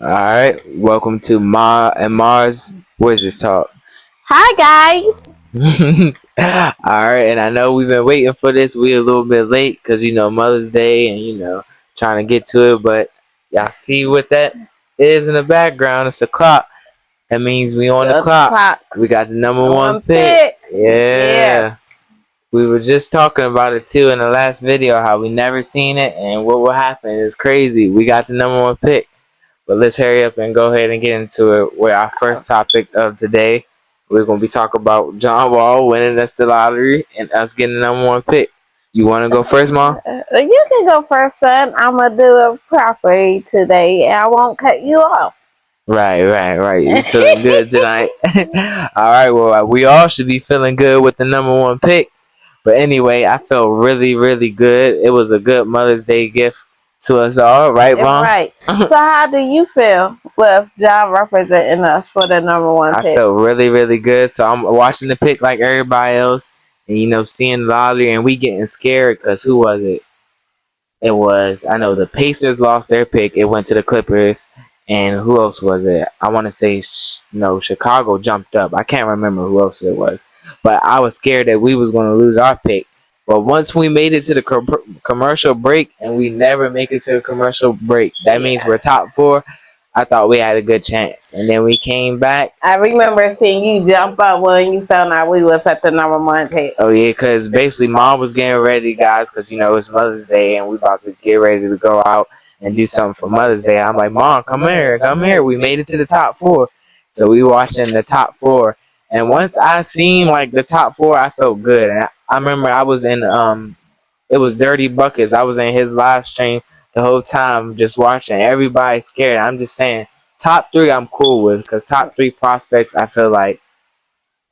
Alright, welcome to Ma and Mars Wizards Talk. Hi guys. Alright, and I know we've been waiting for this. We're a little bit late because, Mother's Day and, trying to get to it. But y'all see what that is in the background? It's a clock. That means we on the clock. We got the number one pick. Yeah. Yes. We were just talking about it too in the last video, how we never seen it. And what will happen is crazy. We got the number one pick. But let's hurry up and go ahead and get into it with our first topic of today. We're going to be talking about John Wall winning us the lottery and us getting the number one pick. You want to go first, Mom? You can go first, son. I'm going to do it properly today. I won't cut you off. Right. You feeling good tonight? All right, well, we all should be feeling good with the number one pick. But anyway, I felt really, really good. It was a good Mother's Day gift to us all, right, Mom? Right. So how do you feel with John representing us for the number one pick? I felt really, really good. So I'm watching the pick like everybody else. And, seeing the lottery and we getting scared because who was it? It was, I know the Pacers lost their pick. It went to the Clippers. And who else was it? I want to say, Chicago jumped up. I can't remember who else it was. But I was scared that we was going to lose our pick. But once we made it to the commercial break, and we never make it to a commercial break, that means we're top 4. I thought we had a good chance. And then we came back. I remember seeing you jump up when you found out we was at the number one pick. Oh, yeah, because basically Mom was getting ready, guys, because, it's Mother's Day, and we about to get ready to go out and do something for Mother's Day. I'm like, Mom, come here. We made it to the top 4. So we watching the top 4. And once I seen, the top 4, I felt good. And I remember I was in, it was Dirty Buckets. I was in his live stream the whole time just watching. Everybody scared. I'm just saying, top 3 I'm cool with because top 3 prospects, I feel like,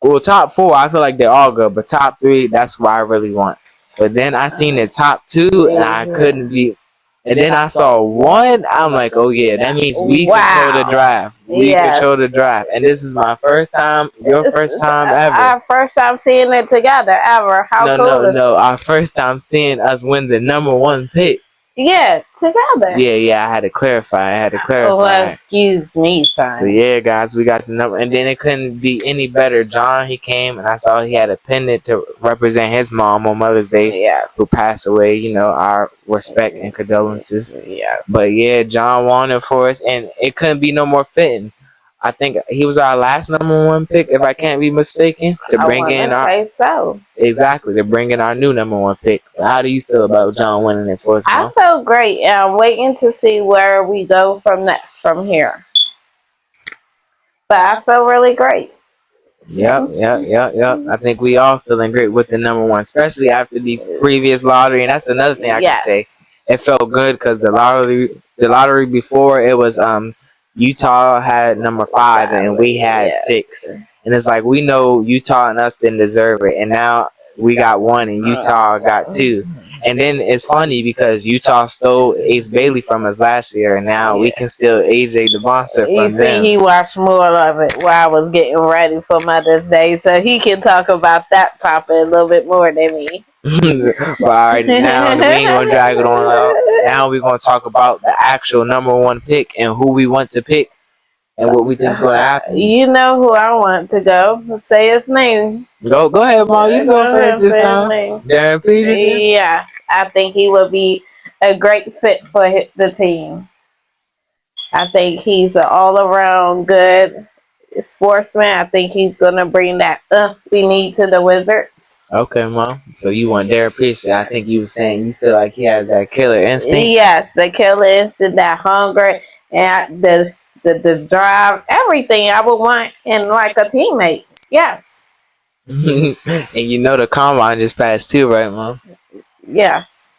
well, top 4, I feel like they're all good. But top 3, that's what I really want. But then I seen the top 2, and I couldn't be. And then I saw 1. I'm like, oh, yeah, that means we control the draft. We control the draft. And this is my first time, your first time ever. Our first time seeing it together ever. How cool is it? No. Our first time seeing us win the number one pick. Yeah, together. Yeah, I had to clarify. Oh, well, excuse me, son. So, yeah, guys, we got the number. And then it couldn't be any better. John, he came, and I saw he had a pendant to represent his mom on Mother's Day, who passed away. Our respect and condolences. Yes. But, yeah, John won it for us, and it couldn't be no more fitting. I think he was our last number one pick, if I can't be mistaken, to bring in our. I say so. Exactly, to bring in our new number one pick. How do you feel about John winning it for us, Mom? I felt great. I'm waiting to see where we go from here. But I feel really great. Yep. I think we all feeling great with the number one, especially after these previous lottery. And that's another thing I can say. It felt good because the lottery before it was Utah had number 5 and we had 6. And it's like we know Utah and us didn't deserve it. And now we got 1 and Utah got 2. And then it's funny because Utah stole Ace Bailey from us last year. And now we can steal AJ dybantsa from them. You see, he watched more of it while I was getting ready for Mother's Day. So he can talk about that topic a little bit more than me. But all right, now we ain't going to drag it on out. Now we're going to talk about the actual number one pick and who we want to pick and what we think is going to happen. You know who I want to go. Say his name. Go ahead, Mom. You go first this time. Darren Peterson? Yeah, I think he would be a great fit for the team. I think he's an all-around good sportsman. I think he's going to bring that we need to the Wizards. Okay, Mom. So you want Darren Peterson. I think you were saying you feel like he has that killer instinct. Yes, the killer instinct, that hunger, and the drive, everything I would want in like a teammate. Yes. And the combine just passed too, right, Mom? Yes.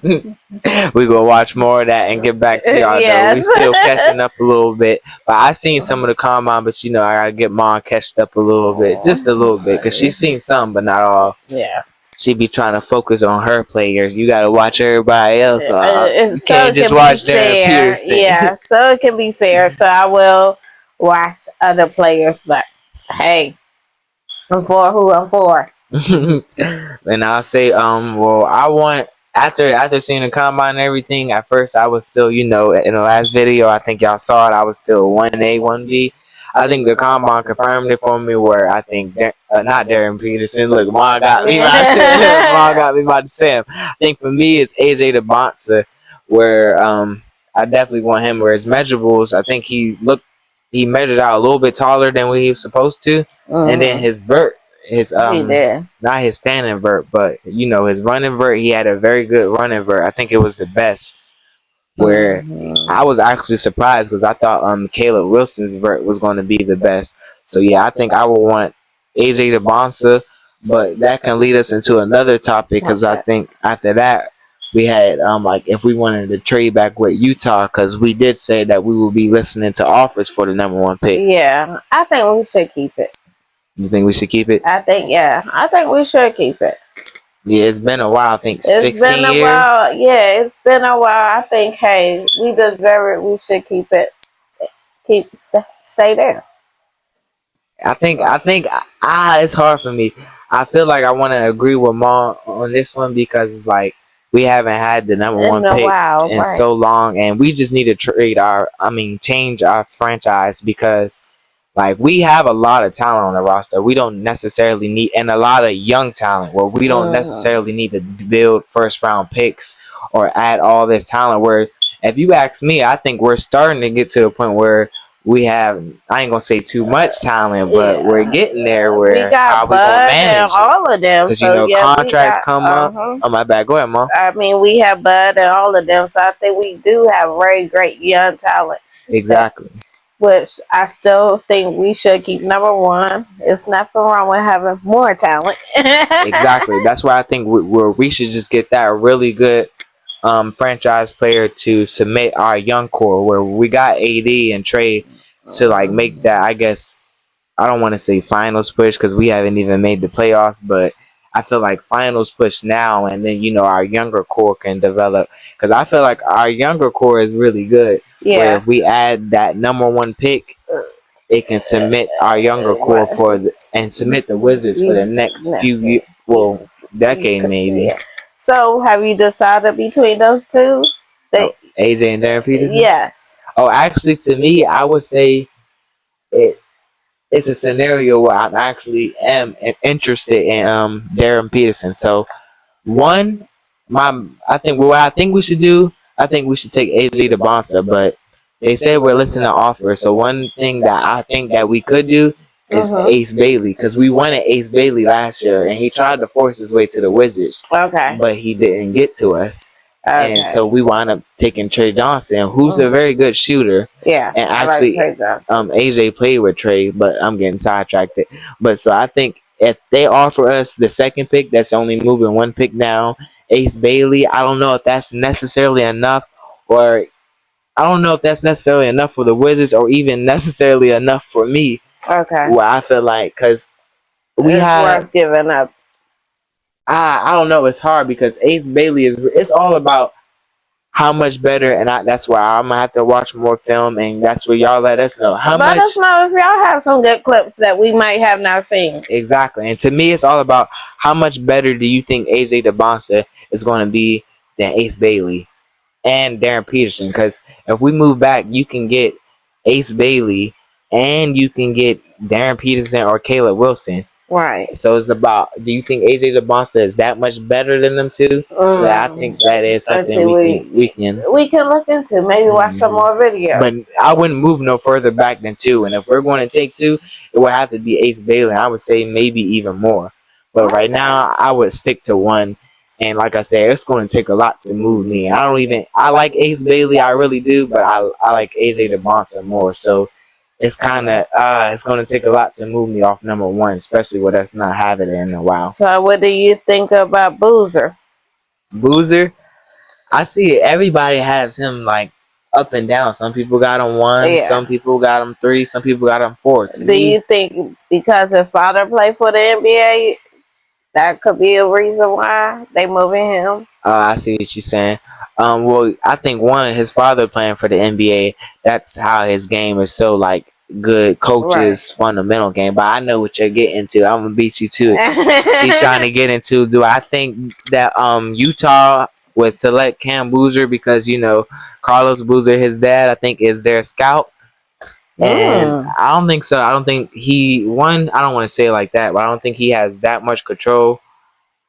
We gonna watch more of that and get back to y'all. Though we still catching up a little bit, but I seen some of the combine. But I gotta get Mom catched up a little bit, just a little bit, cause she's seen some, but not all. Yeah. She be trying to focus on her players. You gotta watch everybody else. You so can't just watch Darren Peterson. Yeah, so it can be fair. So I will watch other players, but hey, I'm for who I'm for. And I'll say, well, I want after seeing the combine and everything, at first I was still, in the last video, I think y'all saw it, I was still 1A, 1B. I think the combine confirmed it for me where I think, not Darren Peterson, look, Mom got me about to say him. I think for me it's AJ dybantsa, where I definitely want him where his measurables, I think he measured out a little bit taller than what he was supposed to. And then his vert, not his standing vert, but his running vert, he had a very good running vert. I think it was the best, where I was actually surprised because I thought Caleb Wilson's vert was going to be the best. So yeah, I think I would want AJ dybantsa, but that can lead us into another topic because I think after that we had like if we wanted to trade back with Utah, because we did say that we will be listening to offers for the #1 pick. Yeah, I think we should keep it. You think we should keep it? I think we should keep it. Yeah, it's been a while. I think 16 It's been a years. while. Yeah, it's been a while. I think, hey, we deserve it. We should keep it. Stay there. I think it's hard for me. I feel like I want to agree with Mom on this one because it's like we haven't had the #1 pick in so long, and we just need to change our franchise because like we have a lot of talent on the roster. We don't necessarily need, and a lot of young talent where we don't necessarily need to build first round picks or add all this talent. Where if you ask me, I think we're starting to get to the point where we have, I ain't gonna say too much talent, but we're getting there where we got how we gonna manage all of them. Because contracts come up. Oh my bad, go ahead, Mom. I mean, we have Bud and all of them, so I think we do have very great young talent. Exactly. Which I still think we should keep #1. It's nothing wrong with having more talent. Exactly. That's why I think we should just get that really good franchise player to submit our young core, where we got AD and Trey to like make that, I guess, I don't want to say finals push because we haven't even made the playoffs, but I feel like finals push now, and then our younger core can develop, because I feel like our younger core is really good. Yeah. Where if we add that #1 pick, it can submit our younger core and submit the Wizards for the next decade maybe. Yeah. So, have you decided between those two? AJ and Darren Peterson? Yes. Oh, actually, to me, I would say it's a scenario where I actually am interested in Darren Peterson. So, I think we should do, I think we should take AJ dybantsa, but they said we're listening to offers. So one thing that I think that we could do is Ace Bailey, because we wanted Ace Bailey last year, and he tried to force his way to the Wizards. Okay. But he didn't get to us. Okay. And so we wound up taking Trey Johnson, who's a very good shooter. Yeah. And actually, AJ played with Trey, but I'm getting sidetracked. But so I think if they offer us the second pick, that's only moving 1 pick down, Ace Bailey, I don't know if that's necessarily enough, or I don't know if that's necessarily enough for the Wizards, or even necessarily enough for me. Okay. Well, I feel like because it's worth giving up. I don't know. It's hard because Ace Bailey it's all about how much better, and that's why I'm gonna have to watch more film, and that's where y'all let us know let us know if y'all have some good clips that we might have not seen. Exactly. And to me, it's all about how much better do you think AJ dybantsa is going to be than Ace Bailey and Darren Peterson? Because if we move back, you can get Ace Bailey and you can get Darren Peterson or Caleb Wilson. Right. So it's about, do you think AJ dybantsa is that much better than them two? So I think that is something we can look into. Maybe watch some more videos. But I wouldn't move no further back than 2. And if we're going to take 2, it would have to be Ace Bailey. I would say maybe even more. But right now, I would stick to 1. And like I said, it's going to take a lot to move me. I like Ace Bailey, I really do, but I like AJ dybantsa more. So it's kind of it's going to take a lot to move me off #1, especially with us not having it in a while. So what do you think about Boozer? I see everybody has him like up and down. Some people got him 1, some people got him 3, some people got him 4. Do you think because his father played for the NBA, that could be a reason why they moving him? I see what you're saying. Well, I think his father playing for the NBA, that's how his game is so like good coaches fundamental game. But I know what you're getting to. I'm gonna beat you to it. She's trying to get into, do I think that Utah would select Cam Boozer because Carlos Boozer, his dad, I think is their scout. And I don't think so. I don't think I don't want to say it like that, but I don't think he has that much control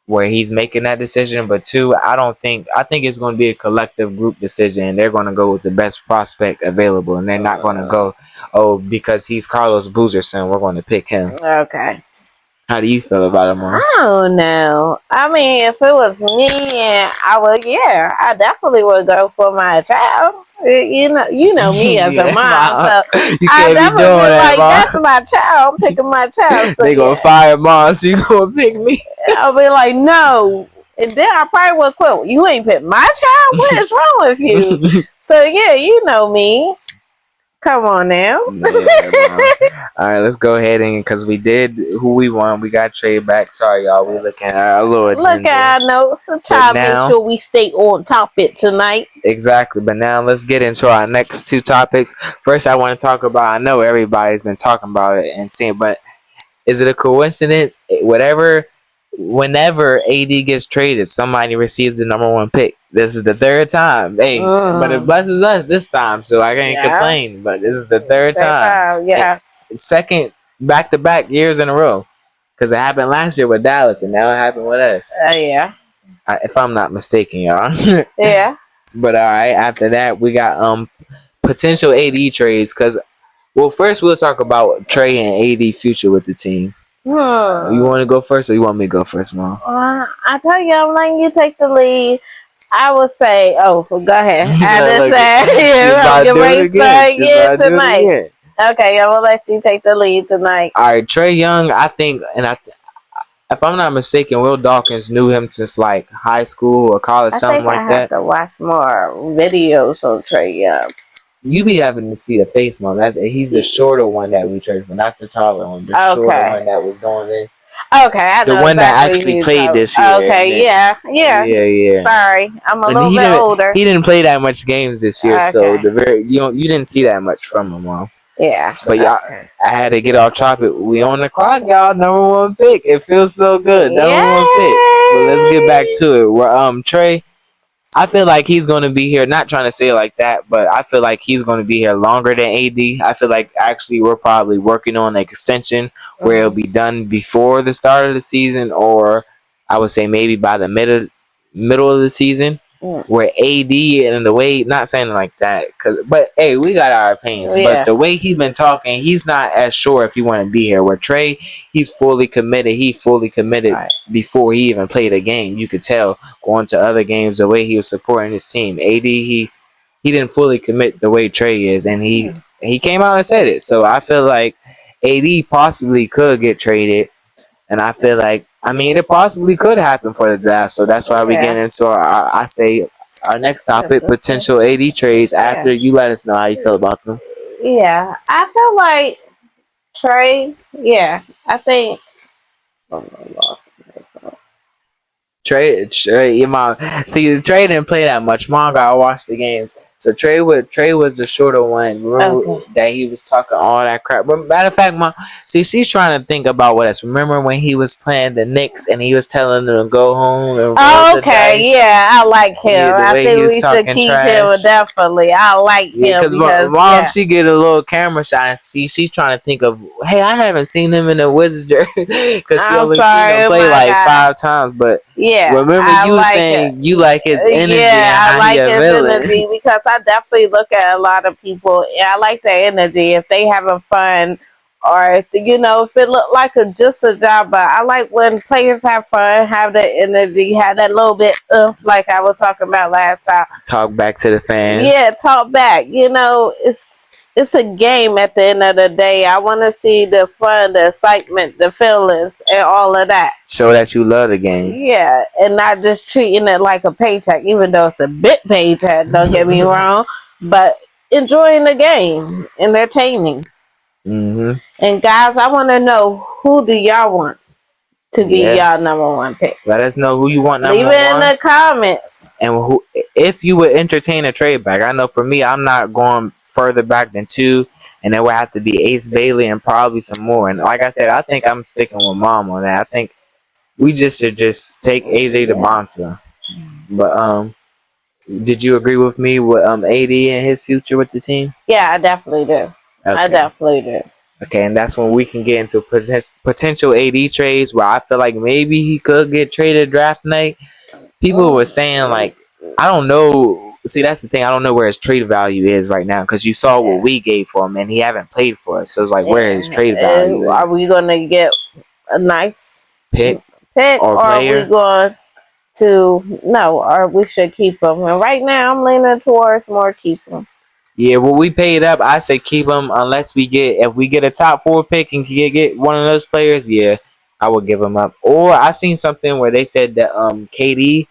where he's making that decision. But two, I think it's going to be a collective group decision. They're going to go with the best prospect available, and they're not going to go, because he's Carlos Boozer's son, we're going to pick him. Okay. How do you feel about him, Mom? I don't know. I mean, if it was me, I definitely would go for my child. You know me as a mom, so you I can't be doing that, Mom. That's my child. I'm picking my child. So they gonna fire Mom, so you gonna pick me? I'll be like, no. And then I probably would quit. You ain't pick my child? What is wrong with you? So yeah, you know me. Come on now. All right, let's go ahead and because we did who we won, we got trade back. Sorry, y'all. We looking at our little agenda. Look at our notes. So try to make sure we stay on topic tonight. Exactly. But now let's get into our next two topics. First, I want to talk about. I know everybody's been talking about it and seeing, but is it a coincidence? Whenever AD gets traded, somebody receives the number one pick. This is the third time. Hey, but it blesses us this time, so I can't complain. But this is the third time. Yes. Second back-to-back years in a row. Because it happened last year with Dallas, and now it happened with us. Yeah. If I'm not mistaken, y'all. Yeah. But all right, after that, we got potential AD trades. Because, first we'll talk about Trey and AD future with the team. You want to go first, or you want me to go first, Mom? I tell you, I'm letting you take the lead. I would say, go ahead. I just said, get ready to start again tonight. Okay, I'm gonna let you take the lead tonight. All right, Trey Young, I think, if I'm not mistaken, Will Dawkins knew him since like high school or college, something like that. I have to watch more videos on Trey Young. You be having to see the face, Mom. He's the shorter one that we traded for, not the taller one. The shorter one that was doing this. Okay, I know the one that actually played this year. Okay, yeah. Sorry, I'm a little bit older. He didn't play that much games this year, so you didn't see that much from him, Mom. Yeah, but y'all, I had to get off topic. We on the clock, y'all. Number one pick. It feels so good. Number one pick. But let's get back to it. We're Trey. I feel like he's going to be here, not trying to say it like that, but I feel like he's going to be here longer than AD. I feel like actually we're probably working on an extension where it'll be done before the start of the season, or I would say maybe by the middle of the season, where AD and the way, not saying like that, but hey, we got our opinions. Yeah. But the way he's been talking, he's not as sure if he want to be here. Where Trey, he's fully committed. He fully committed before he even played a game. You could tell going to other games the way he was supporting his team. AD, he didn't fully commit the way Trey is, and he came out and said it. So I feel like AD possibly could get traded, and I feel like it possibly could happen for the draft. So that's why we get into our next topic, potential AD trades. After you let us know how you feel about them. Yeah, I feel like Trey. Yeah, I think. Trey, Mom. See, Trey didn't play that much. Mom gotta watch the games. So Trey was the shorter one. Remember that he was talking all that crap. But matter of fact, Mom, see, she's trying to think about what else. Remember when he was playing the Knicks and he was telling them to go home and roll the dice? Yeah, I like him. Yeah, I think we should keep him definitely. I like him because Mom, she get a little camera shot and she's trying to think of. Hey, I haven't seen him in a Wizards jersey because she only seen him play like 5 times, but. Yeah, remember you were saying you like his energy. Yeah, I like his energy because I definitely look at a lot of people. Yeah, I like their energy if they having fun, or if it look like just a job. But I like when players have fun, have that energy, have that little bit like I was talking about last time. Talk back to the fans. Yeah, talk back. It's a game at the end of the day. I want to see the fun, the excitement, the feelings, and all of that. Show that you love the game. Yeah, and not just treating it like a paycheck, even though it's a big paycheck, don't get me wrong, but enjoying the game, entertaining. And guys, I want to know, who do y'all want to be y'all number one pick? Let us know who you want number one. Leave it in the comments. And if you would entertain a trade back. I know for me, I'm not going further back than 2, and it would have to be Ace Bailey and probably some more. And like I said, I think I'm sticking with Mom on that. I think we should take AJ dybantsa. But did you agree with me with AD and his future with the team? Yeah, I definitely do. Okay. I definitely do. Okay, and that's when we can get into potential AD trades where I feel like maybe he could get traded draft night. People were saying like, I don't know. See, that's the thing. I don't know where his trade value is right now because you saw what we gave for him and he haven't played for us. So it's like, where his trade value Are is. we gonna get a nice Pick or are we going to or we should keep him? And right now, I'm leaning towards more keep him. Yeah, well, we paid up. I say keep him unless if we get a top 4 pick and get one of those players. Yeah, I would give him up. Or I seen something where they said that KD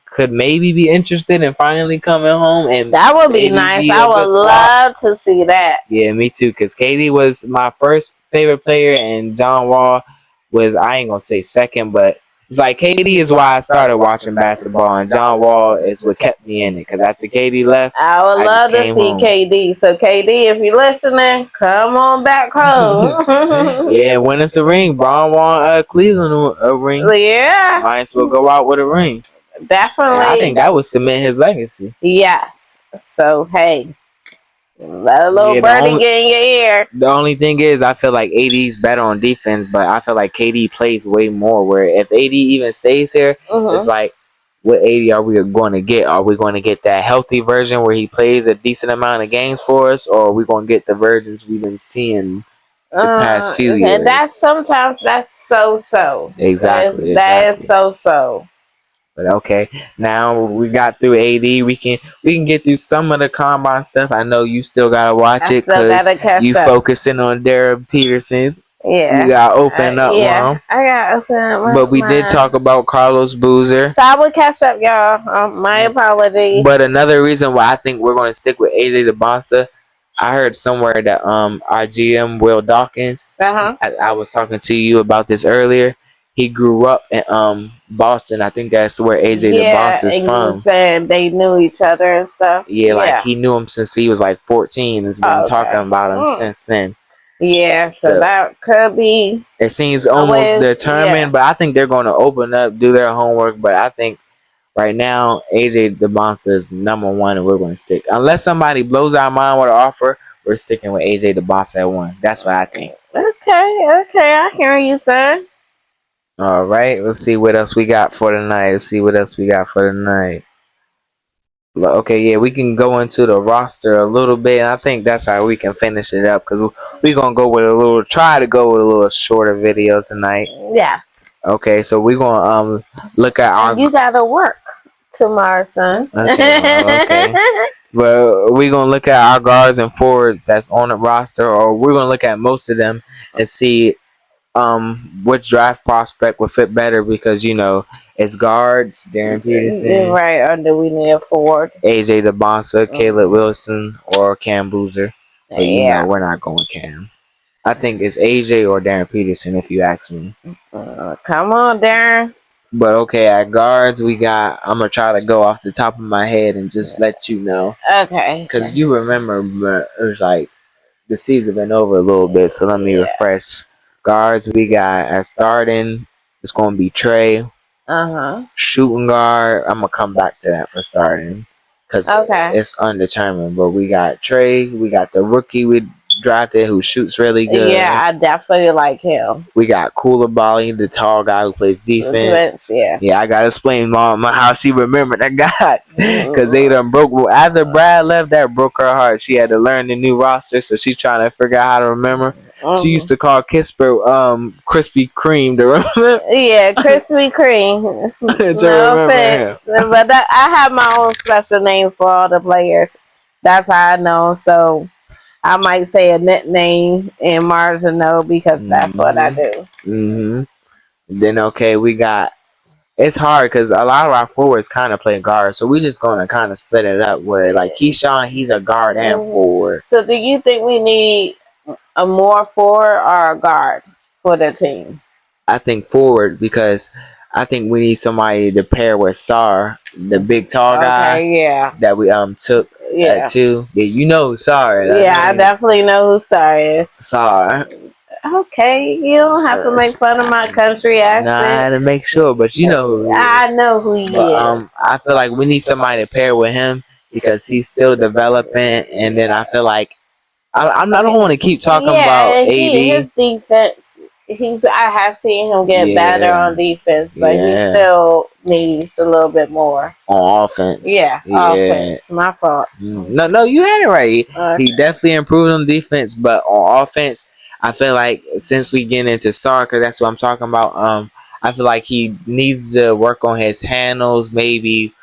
could maybe be interested in finally coming home, and that would be nice. I would love to see that. Yeah, me too. Because KD was my first favorite player, and John Wall was, I ain't gonna say second, but it's like KD is why I started watching basketball, and John Wall is what kept me in it. Because after KD left, I would love to see KD. So KD, if you're listening, come on back home. Yeah, win us a ring. Bron want Cleveland a ring. Yeah, might as well go out with a ring. Definitely. And I think that would cement his legacy. Yes. So hey, let a little birdie get in your ear. The only thing is, I feel like AD's better on defense, but I feel like KD plays way more. Where if AD even stays here, it's like, what AD are we going to get? Are we going to get that healthy version where he plays a decent amount of games for us, or are we going to get the versions we've been seeing the past few years? And sometimes that's so. Exactly. That is so. But okay, now we got through AD. We can get through some of the combine stuff. I know you still gotta watch it because you focusing on Darren Peterson. Yeah, you gotta open up. Yeah, I gotta open up. But we did talk about Carlos Boozer. So I will catch up, y'all. My apologies. But another reason why I think we're gonna stick with AJ dybantsa, I heard somewhere that our GM Will Dawkins. I was talking to you about this earlier. He grew up in Boston. I think that's where AJ dybantsa is from. You said they knew each other and stuff. Yeah, like he knew him since he was like 14. Has been talking about him since then. Yeah, so that could be. It seems almost determined, but I think they're going to open up, do their homework. But I think right now AJ dybantsa is number 1, and we're going to stick. Unless somebody blows our mind with an offer, we're sticking with AJ dybantsa at 1. That's what I think. Okay, I hear you, sir. All right, let's see what else we got for tonight. Okay, yeah, we can go into the roster a little bit, and I think that's how we can finish it up because we're gonna try to go with a little shorter video tonight. Yes. Okay, so we're gonna look at our. You gotta work tomorrow, son. Okay. But we're gonna look at our guards and forwards that's on the roster, or we're gonna look at most of them and see which draft prospect would fit better because it's guards, Darren Peterson, right? Or do we need a forward? AJ dybantsa, Caleb Wilson, or Cam Boozer. But we're not going Cam. I think it's AJ or Darren Peterson if you ask me. Come on, Darren. But okay, at guards I'm gonna try to go off the top of my head and just let you know. Okay. Because you remember, it was like the season been over a little bit, so let me refresh. Guards we got at starting, it's gonna be Trey. Shooting guard, I'm gonna come back to that for starting because it's undetermined. But we got Trey, we got the rookie we drafted who shoots really good. Yeah, I definitely like him. We got Koulibaly, the tall guy who plays defense. Yeah, I gotta explain mom how she remembered that guy because they done broke. After Brad left, that broke her heart. She had to learn the new roster, so she's trying to figure out how to remember. She used to call Kisper Krispy Kreme to remember. Yeah, Krispy Kreme. No offense, but I have my own special name for all the players. That's how I know. So I might say a nickname and Mars will know because that's what I do. Then it's hard because a lot of our forwards kind of play guard, so we're just gonna kind of split it up. Where like Keyshawn, he's a guard and forward. So do you think we need a more forward or a guard for the team? I think forward because I think we need somebody to pair with Sar, the big tall guy. That we took at 2. Yeah, Sar. I definitely know who Sar is. Sar. Okay, you don't have to make fun of my country accent. Nah, I had to make sure, but you know who he is. I know who he is. I feel like we need somebody to pair with him because he's still developing, and then I feel like I don't want to keep talking about AD. His defense. I have seen him get better on defense, but he still needs a little bit more on offense. Offense. My fault. No, you had it right. He definitely improved on defense, but on offense, I feel like since we get into soccer, that's what I'm talking about. I feel like he needs to work on his handles, maybe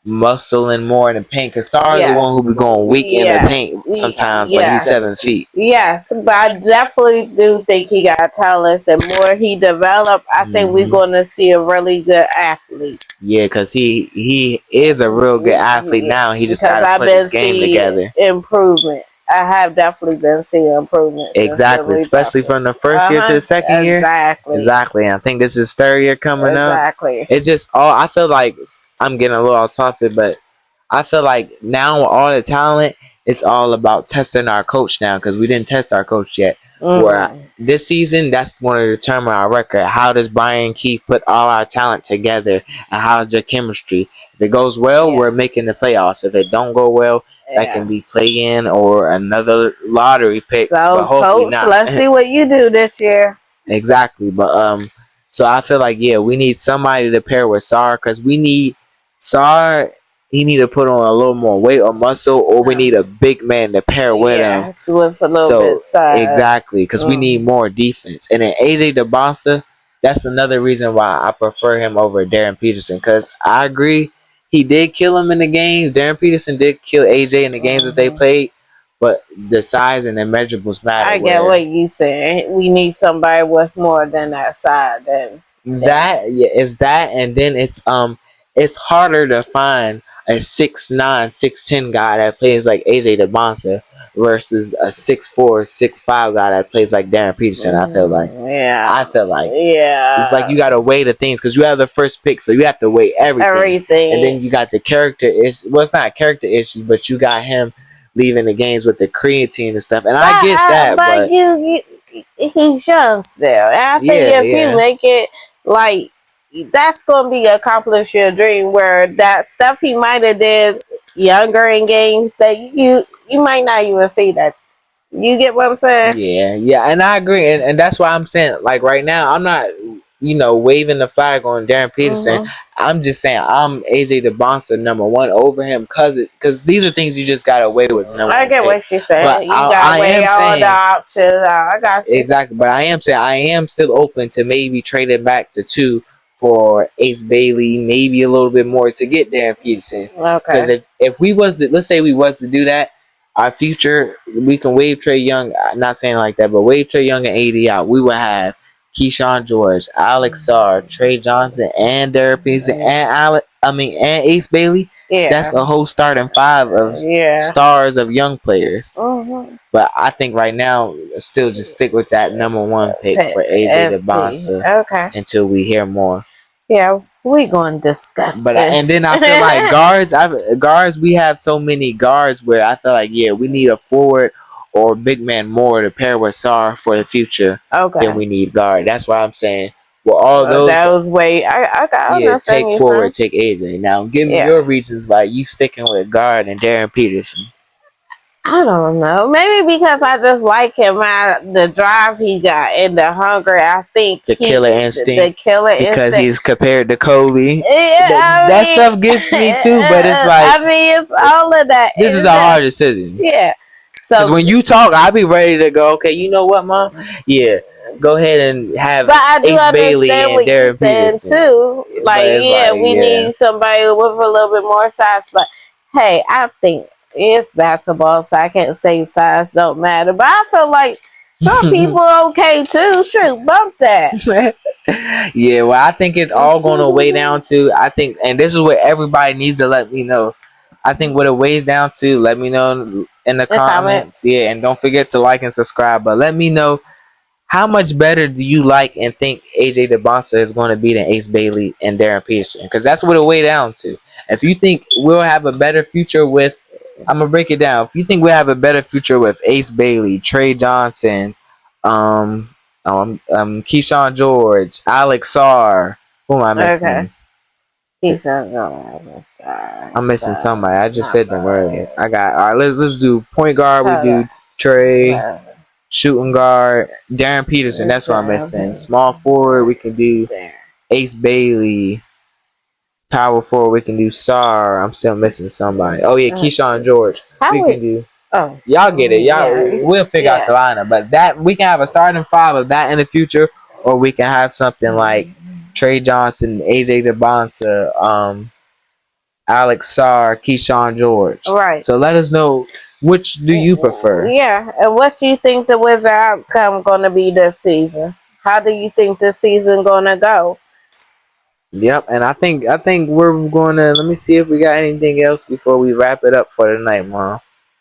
muscling more in the paint. Cause Sar's the one who be going weak in the paint sometimes, but he's 7 feet. Yes, but I definitely do think he got talents, and more he developed, I think we're going to see a really good athlete. Yeah, cause he is a real good athlete now. He just got to put his game together. Improvement. I have definitely been seeing improvements. Exactly, especially from the first year to the second year. Exactly. I think this is third year coming up. Exactly. It's just I feel like I'm getting a little off topic, but I feel like now with all the talent, it's all about testing our coach now because we didn't test our coach yet. Where this season, that's going to determine our record. How does Brian Keefe put all our talent together, and how is their chemistry? If it goes well, we're making the playoffs. If it don't go well, that can be play-in or another lottery pick. So, but hopefully coach, not. Let's see what you do this year. Exactly, but so I feel like we need somebody to pair with Sar because we need Sar. He need to put on a little more weight or muscle, or we need a big man to pair with him. With a little bit size. Exactly, because we need more defense. And then AJ dybantsa, that's another reason why I prefer him over Darren Peterson. Because I agree, he did kill him in the games. Darren Peterson did kill AJ in the games that they played. But the size and the measurables matter. I get what you saying. We need somebody with more than that size. It's that, and then it's harder to find a 6'9", 6'10" guy that plays like AJ dybantsa versus a 6'4", 6'5" guy that plays like Darren Peterson. I feel like. It's like you gotta weigh the things because you have the first pick, so you have to weigh everything. And then you got the character issues. Well, it's not character issues, but you got him leaving the games with the creatine and stuff. And I get that, but he's young still. And I think if you make it like that's gonna be accomplish your dream. Where that stuff he might have did younger in games that you might not even see that. You get what I'm saying? Yeah, and I agree, and that's why I'm saying like right now I'm not waving the flag on Darren Peterson. I'm just saying I'm AJ dybantsa number one over him because these are things you just gotta weigh with. I get what you're saying. But you gotta weigh all the options. I got you. Exactly, but I am saying I am still open to maybe trading back to 2 for Ace Bailey, maybe a little bit more to get Darren Peterson. Okay. Because if we was to, let's say we was to do that, our future we can waive Trae Young. Not saying like that, but waive Trae Young and AD out. We would have Keyshawn George, Alex Sarr, Trey Johnson, and Darren Peterson, and Ace Bailey. Yeah, that's a whole starting 5 of stars of young players. But I think right now, still just stick with that number 1 pick for AJ dybantsa until we hear more. Yeah, we gonna discuss this. And then I feel like guards. We have so many guards where I feel like we need a forward or big man more to pair with Sar for the future. Then we need guard. That's why I'm saying. Well, all those. That was way. I take forward, take AJ. Now, give me your reasons why you sticking with guard and Darren Peterson. I don't know. Maybe because I just like him, the drive he got and the hunger. I think the killer instinct. Because he's compared to Kobe. That stuff gets me too, but it's like it's all of that. This is a hard decision. Yeah. Because when you talk, I'll be ready to go. Okay, you know what, Mom? Yeah. Go ahead and have Ace Bailey and Darren Peterson too. We need somebody with a little bit more size. But hey, I think it's basketball, so I can't say size don't matter. But I feel like some people okay too. Shoot, bump that. Well, I think it's all going to weigh down to. I think, and this is what everybody needs to let me know. I think what it weighs down to, let me know in the comments. Yeah, and don't forget to like and subscribe. But let me know. How much better do you like and think AJ dybantsa is going to be than Ace Bailey and Darren Peterson? Because that's what it weigh down to. If you think we'll have a better future with, I'm gonna break it down. If you think we'll have a better future with Ace Bailey, Trey Johnson, Keyshawn George, Alex Sarr. Who am I missing? Okay. He's not going to I'm missing somebody. I just said them earlier. I got. All right, let's do point guard. We do Okay. Trey. Shooting guard, Darren Peterson. That's what I'm missing. Small forward, we can do Ace Bailey. Power forward, we can do Sar. I'm still missing somebody. Oh yeah, Keyshawn George. We can do. Oh, y'all get it. We'll figure out the lineup. But that we can have a starting five of that in the future, or we can have something like Trey Johnson, AJ dybantsa, Alex Sar, Keyshawn George. Right. So let us know, which do you prefer? Yeah, and what do you think the Wizard outcome going to be this season? How do you think this season going to go? Yep, and I think we're going to, let me see if we got anything else before we wrap it up for tonight, Mom.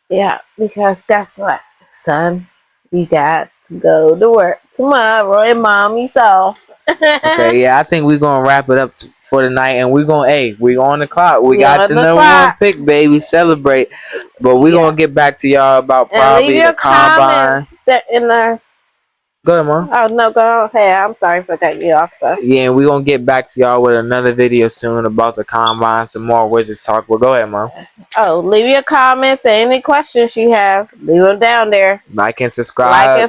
Yeah, because guess what, son? You got to go to work tomorrow, and Mommy's off. Okay, yeah, I think we're gonna wrap it up for tonight, and we're on the clock. We got the number one pick, baby. Celebrate, but we're gonna get back to y'all about probably the combine. In the Go ahead, Mom. Oh no, go ahead. I'm sorry for cutting you off, sir. Yeah, we're gonna get back to y'all with another video soon about the combine, some more Wizards talk. Well, go ahead, Mom. Oh, leave your comments and any questions you have. Leave them down there. Like and subscribe.